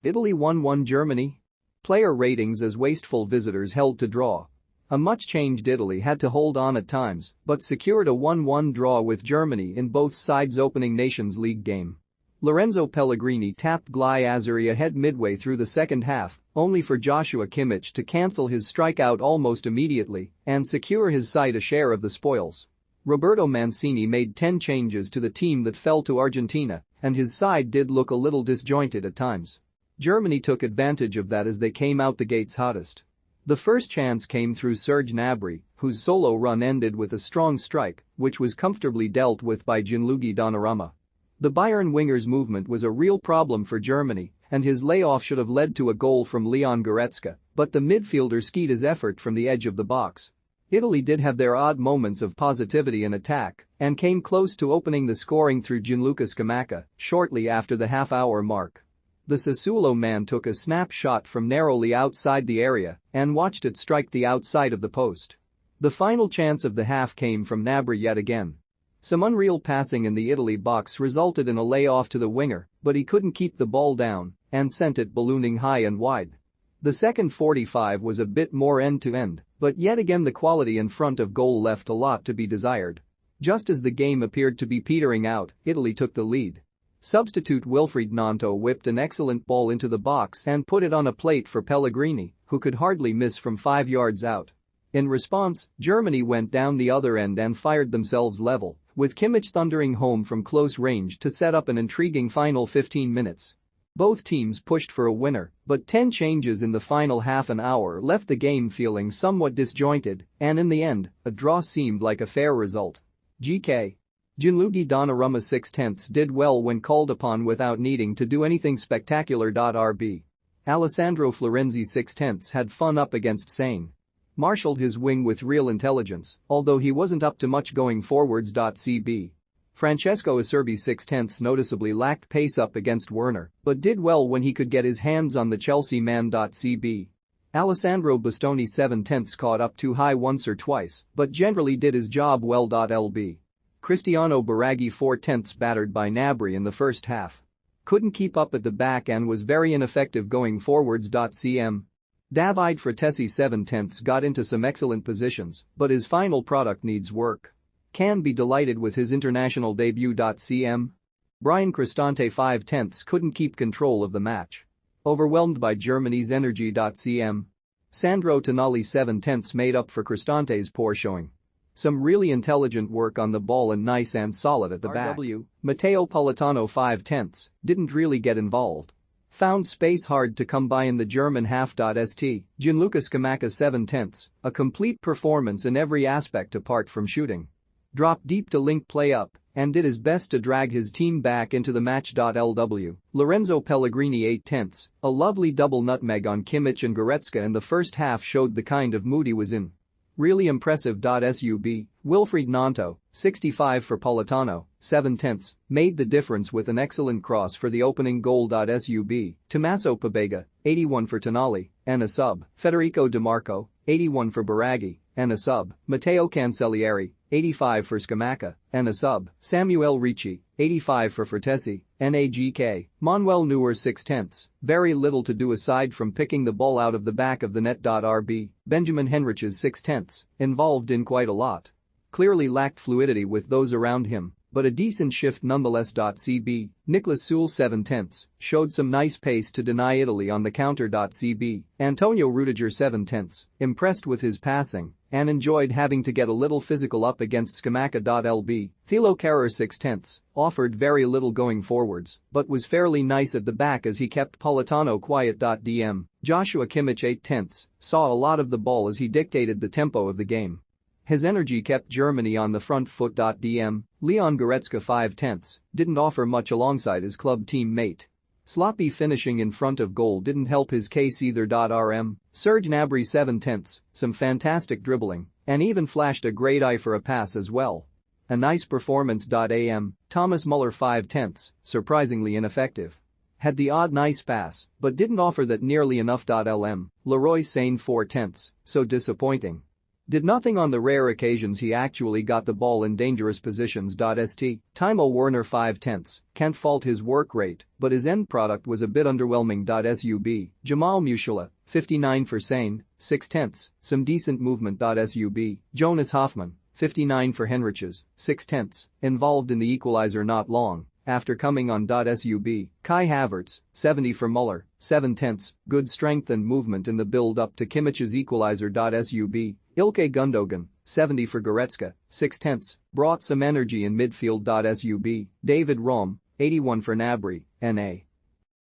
Italy 1-1 Germany? Player ratings as wasteful visitors held to draw. A much-changed Italy had to hold on at times but secured a 1-1 draw with Germany in both sides' opening Nations League game. Lorenzo Pellegrini tapped Gli Azzurri ahead midway through the second half, only for Joshua Kimmich to cancel his strikeout almost immediately and secure his side a share of the spoils. Roberto Mancini made 10 changes to the team that fell to Argentina, and his side did look a little disjointed at times. Germany took advantage of that as they came out the gates hottest. The first chance came through Serge Gnabry, whose solo run ended with a strong strike, which was comfortably dealt with by Gianluigi Donnarumma. The Bayern winger's movement was a real problem for Germany, and his layoff should have led to a goal from Leon Goretzka, but the midfielder skied his effort from the edge of the box. Italy did have their odd moments of positivity in attack and came close to opening the scoring through Gianluca Scamacca shortly after the half-hour mark. The Sassuolo man took a snapshot from narrowly outside the area and watched it strike the outside of the post. The final chance of the half came from Gnabry yet again. Some unreal passing in the Italy box resulted in a layoff to the winger, but he couldn't keep the ball down and sent it ballooning high and wide. The second 45 was a bit more end-to-end, but yet again the quality in front of goal left a lot to be desired. Just as the game appeared to be petering out, Italy took the lead. Substitute Wilfried Gnonto whipped an excellent ball into the box and put it on a plate for Pellegrini, who could hardly miss from 5 yards out. In response, Germany went down the other end and fired themselves level, with Kimmich thundering home from close range to set up an intriguing final 15 minutes. Both teams pushed for a winner, but 10 changes in the final half an hour left the game feeling somewhat disjointed, and in the end, a draw seemed like a fair result. GK. Gianluigi Donnarumma 6/10 did well when called upon without needing to do anything spectacular. RB. Alessandro Florenzi 6/10 had fun up against Sane. Marshaled his wing with real intelligence, although he wasn't up to much going forwards. CB. Francesco Acerbi 6/10 noticeably lacked pace up against Werner, but did well when he could get his hands on the Chelsea man. CB. Alessandro Bastoni 7/10 caught up too high once or twice, but generally did his job well. LB. Cristiano Baraghi 4/10 battered by Gnabry in the first half. Couldn't keep up at the back and was very ineffective going forwards. CM. Davide Fratesi 7/10 got into some excellent positions, but his final product needs work. Can be delighted with his international debut. CM. Brian Cristante 5/10 couldn't keep control of the match. Overwhelmed by Germany's energy. CM. Sandro Tonali 7/10 made up for Cristante's poor showing. Some really intelligent work on the ball and nice and solid at the back. Matteo Politano 5/10 didn't really get involved. Found space hard to come by in the German half. St. Gianluca Scamacca 7/10, a complete performance in every aspect apart from shooting. Dropped deep to link play up and did his best to drag his team back into the match. LW. Lorenzo Pellegrini 8/10, a lovely double nutmeg on Kimmich and Goretzka in the first half showed the kind of mood he was in. Really impressive. Sub. Wilfried Gnonto, 65 for Politano, 7/10, made the difference with an excellent cross for the opening goal. Sub. Tommaso Pobega, 81 for Tonali, and a sub. Federico Di Marco, 81 for Baraghi, and a sub. Matteo Cancellieri, 85 for Scamacca, and a sub. Samuel Ricci, 85 for Fratesi, NAGK, Manuel Neuer 6/10, very little to do aside from picking the ball out of the back of the net. RB. Benjamin Henrich's 6/10, involved in quite a lot. Clearly lacked fluidity with those around him, but a decent shift nonetheless. CB. Nicolas Sewell 7/10 showed some nice pace to deny Italy on the counter. CB. Antonio Rudiger 7/10, impressed with his passing and enjoyed having to get a little physical up against Scamacca. LB. Thilo Kehrer 6/10 offered very little going forwards but was fairly nice at the back as he kept Politano quiet. DM. Joshua Kimmich 8/10 saw a lot of the ball as he dictated the tempo of the game. His energy kept Germany on the front foot. DM. Leon Goretzka 5/10 didn't offer much alongside his club teammate. Sloppy finishing in front of goal didn't help his case either. RM. Serge Gnabry 7/10, some fantastic dribbling, and even flashed a great eye for a pass as well. A nice performance. AM. Thomas Muller 5/10, surprisingly ineffective. Had the odd nice pass, but didn't offer that nearly enough. LM. Leroy Sane 4/10, so disappointing. Did nothing on the rare occasions he actually got the ball in dangerous positions. St. Timo Werner 5/10, can't fault his work rate, but his end product was a bit underwhelming. Sub. Jamal Musiala, 59 for Sane, 6/10, some decent movement. Sub. Jonas Hoffman, 59 for Henriches, 6/10, involved in the equalizer not long after coming on. Sub. Kai Havertz, 70 for Muller, 7/10, good strength and movement in the build-up to Kimmich's equalizer. Sub. Ilkay Gundogan, 70 for Goretzka, 6/10, brought some energy in midfield. Sub. David Raum, 81 for Gnabry, NA.